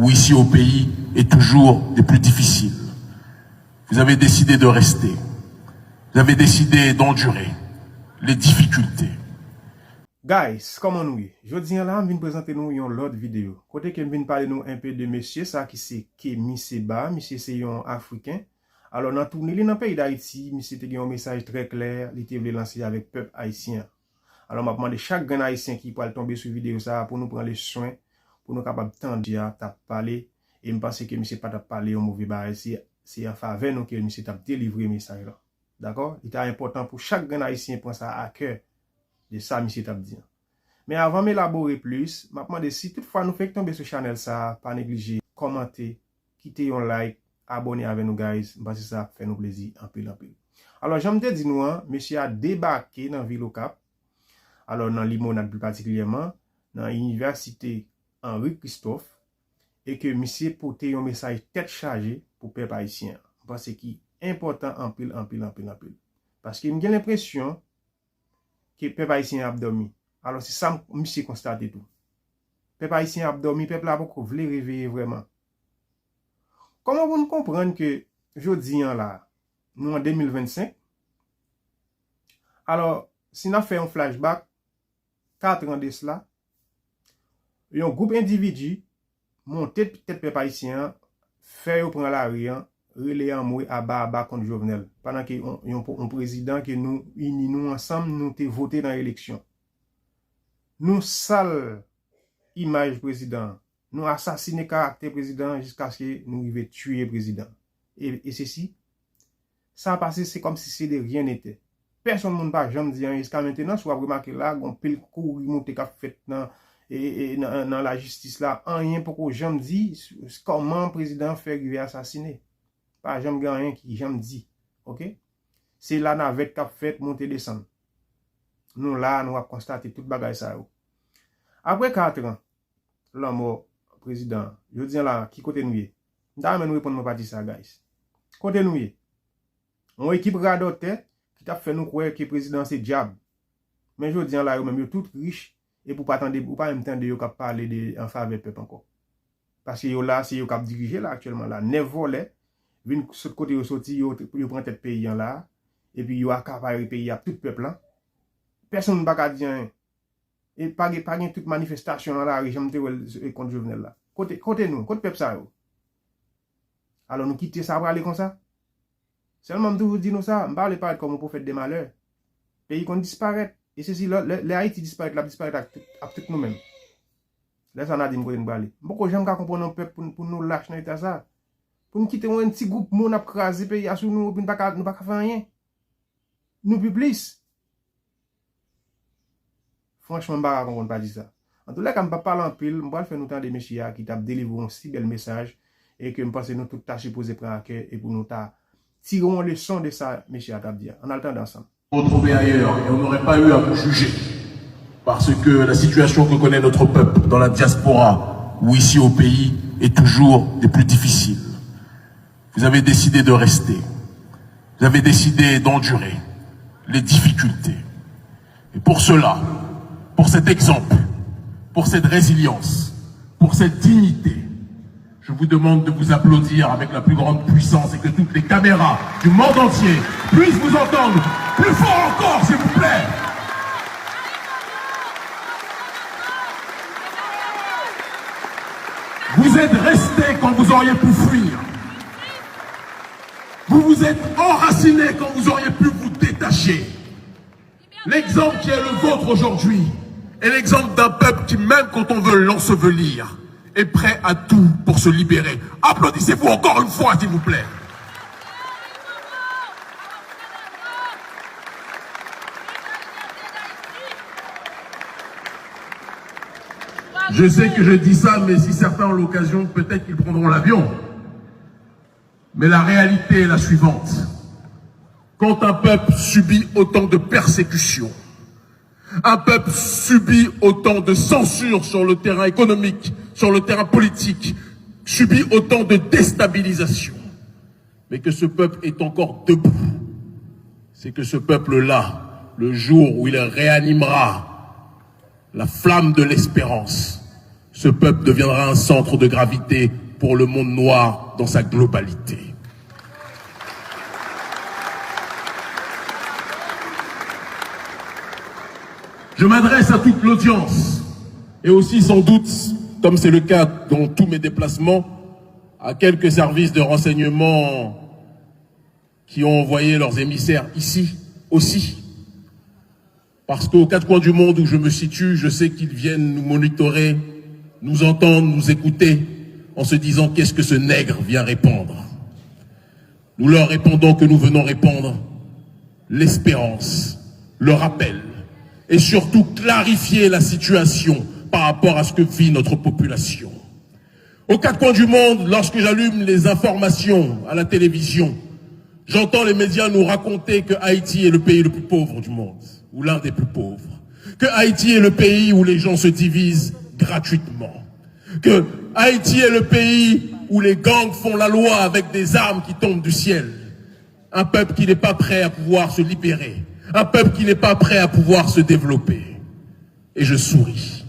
ou ici au pays est toujours des plus difficiles. Vous avez décidé de rester. Vous avez décidé d'endurer les difficultés. Guys, comment nous est? Je dis là, je viens présenter nous une autre vidéo. Côté que je viens parler nous un peu de monsieur ça qui c'est Kémy Seba, monsieur c'est un africain. Alors dans tourner dans le pays d'Haïti, monsieur te un message très clair, il était voulu lancer avec peuple haïtien. Alors m'a demandé chaque grand haïtien qui peut tomber sur vidéo ça pour nous prendre les soins pour nous capable tendre à parler et me penser que monsieur pas parler au mauvais bail, c'est en faveur nous que monsieur t'a délivré message là. D'accord? Il est important pour chaque grand haïtien prendre ça à cœur. De ça, monsieur t'a dit. Mais avant d'élaborer plus, je me demande si toutefois nous faisons tomber sur channel ça, pas négliger, commenter, quitter un like, abonner avec nous, guys, parce que ça fait nous plaisir en pile. Alors, j'aime te dire nous, monsieur a débarqué dans Ville au Cap, alors dans Limonade plus particulièrement, dans l'université Henri Christophe, et que monsieur porte un message tête chargée pour peuple haïtien. Parce que c'est important en pile. Parce que j'ai l'impression que le peuple haïtien a dormi. Alors, c'est ça que monsieur constate tout. Le peuple haïtien a dormi, le peuple a beaucoup voulu réveiller vraiment. Comment vous comprenez que, je dis là, nous en 2025, alors, si nous fait un flashback, 4 ans de cela, un groupe d'individus monté peut-être peuple haïtien, fait prendre la rue, relais en mouille à bas contre Jovenel. Pendant qu'il y a un président que nous unis nous ensemble, nous avons voté dans l'élection. Nous sale image président. Nous assassiné caractère président jusqu'à ce que nous arrivions tuer président. Et ceci, ça a passé, c'est comme si de rien n'était. Personne ne pas jamais dit jusqu'à maintenant, soit remarqué là, on peut le courir, monter qu'a fait dans la justice là, rien pour que jamais dit comment le président fait arriver assassiner. Pas jamais rien qui jamais dit. OK? C'est la navette qui a fait monter descendre. Nous là, nous avons constaté toute bagaille ça. Après 4 ans, l'homme président, je dis là, qui côté nous est? D'ailleurs, nous répondons pas ça, guys. Côté nous est? On équipe radote qui t'a fait nous croire que le président c'est diable. Mais je dis là, yo même tout riche et pour pas attendre, pour pas même temps de yo cap parler en faveur peuple encore. Parce que yo là, c'est yo cap diriger là actuellement là, 9 volets, vinn ce côté yo sorti, yo prend tête pays là et puis yo accaparer le pays à tout peuple là. Personne ne va pas dire et pas toute manifestation dans la région contre Jovenel là. Côté nous, côté peuple ça yo. Alors nous quitter ça pour aller comme ça. Seulement vous dis nous ça, on parle pas comme un prophète des malheurs. Pays qu'on disparaît et ceci les Haïti disparaît à tout nous-mêmes. Là ça n'a dit me parler. Beaucoup j'aime pas comprendre un peuple pour nous lâcher dans l'état ça. Pour nous quitter un petit groupe mon a craser pays à sous nous pas faire rien. Nous plus. Franchement, je ne comprends pas dire ça. En tout cas, quand je parle en pile, je vais faire nous temps de messieurs qui t'a délivré un si bel message et que je pense que nous tous tâches posées prendre à cœur et pour nous tirer une leçon de ça, messieurs à dire. On a le temps d'ensemble. Retrouver ailleurs et on n'aurait pas eu à vous juger parce que la situation que connaît notre peuple dans la diaspora ou ici au pays est toujours des plus difficiles. Vous avez décidé de rester. Vous avez décidé d'endurer les difficultés. Et pour cela, pour cet exemple, pour cette résilience, pour cette dignité, je vous demande de vous applaudir avec la plus grande puissance et que toutes les caméras du monde entier puissent vous entendre plus fort encore, s'il vous plaît. Vous êtes restés quand vous auriez pu fuir. Vous vous êtes enracinés quand vous auriez pu vous détacher. L'exemple qui est le vôtre aujourd'hui est l'exemple d'un peuple qui, même quand on veut l'ensevelir, est prêt à tout pour se libérer. Applaudissez-vous encore une fois, s'il vous plaît. Je sais que je dis ça, mais si certains ont l'occasion, peut-être qu'ils prendront l'avion. Mais la réalité est la suivante. Quand un peuple subit autant de persécutions, un peuple subit autant de censure sur le terrain économique, sur le terrain politique, subit autant de déstabilisation, mais que ce peuple est encore debout, c'est que ce peuple-là, le jour où il réanimera la flamme de l'espérance, ce peuple deviendra un centre de gravité pour le monde noir dans sa globalité. Je m'adresse à toute l'audience et aussi sans doute, comme c'est le cas dans tous mes déplacements, à quelques services de renseignement qui ont envoyé leurs émissaires ici aussi. Parce qu'aux quatre coins du monde où je me situe, je sais qu'ils viennent nous monitorer, nous entendre, nous écouter, en se disant qu'est-ce que ce nègre vient répandre. Nous leur répondons que nous venons répandre l'espérance, le rappel, et surtout clarifier la situation par rapport à ce que vit notre population. Aux quatre coins du monde, lorsque j'allume les informations à la télévision, j'entends les médias nous raconter que Haïti est le pays le plus pauvre du monde, ou l'un des plus pauvres. Que Haïti est le pays où les gens se divisent gratuitement. Que Haïti est le pays où les gangs font la loi avec des armes qui tombent du ciel. Un peuple qui n'est pas prêt à pouvoir se libérer. Un peuple qui n'est pas prêt à pouvoir se développer. Et je souris.